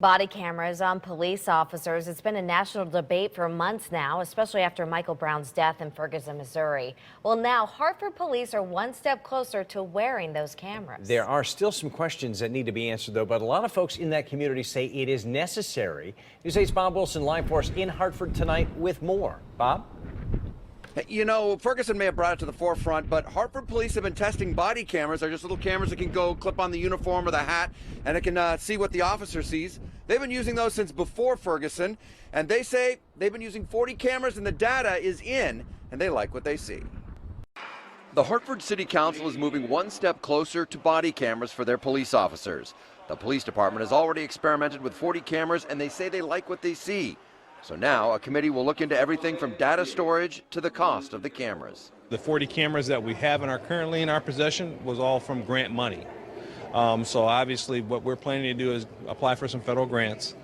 Body cameras on police officers. It's been a national debate for months now, especially after Michael Brown's death in Ferguson, Missouri. Well, now Hartford police are one step closer to wearing those cameras. There are still some questions that need to be answered, though, but a lot of folks in that community say it is necessary. News 8's Bob Wilson live for us in Hartford tonight with more. Bob? You know, Ferguson may have brought it to the forefront, but Hartford police have been testing body cameras. They're just little cameras that can go clip on the uniform or the hat, and it can see what the officer sees. They've been using those since before Ferguson, and they say they've been using 40 cameras and the data is in, and they like what they see. The Hartford City Council is moving one step closer to body cameras for their police officers. The police department has already experimented with 40 cameras, and they say they like what they see. So now a committee will look into everything from data storage to the cost of the cameras. The 40 cameras that we have currently in our possession was all from grant money. So obviously what we're planning to do is apply for some federal grants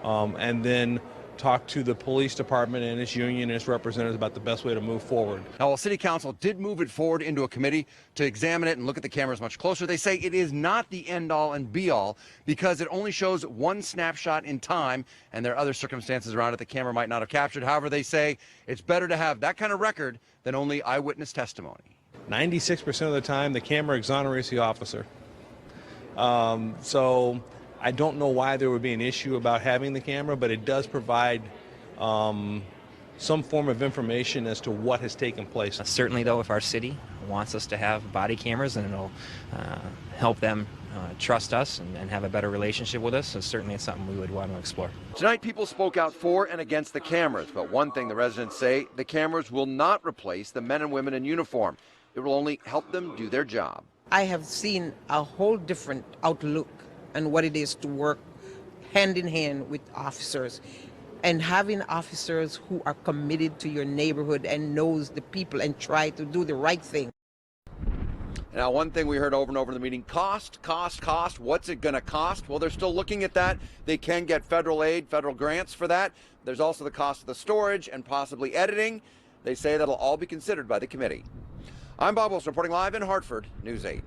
and then talk to the police department and its union and its representatives about the best way to move forward. Now, while City Council did move it forward into a committee to examine it and look at the cameras much closer, they say it is not the end-all and be-all because it only shows one snapshot in time, and there are other circumstances around it the camera might not have captured. However, they say it's better to have that kind of record than only eyewitness testimony. 96% of the time, the camera exonerates the officer. So I don't know why there would be an issue about having the camera, but it does provide some form of information as to what has taken place. Certainly, though, if our city wants us to have body cameras and it'll help them trust us and have a better relationship with us, so certainly it's something we would want to explore. Tonight, people spoke out for and against the cameras, but one thing the residents say, the cameras will not replace the men and women in uniform. It will only help them do their job. I have seen a whole different outlook on what it is to work hand in hand with officers, and having officers who are committed to your neighborhood and knows the people and try to do the right thing. Now, one thing we heard over and over in the meeting, cost. What's it going to cost? Well, they're still looking at that. They can get federal aid, federal grants for that. There's also the cost of the storage and possibly editing. They say that'll all be considered by the committee. I'm Bob Wilson reporting live in Hartford, News 8.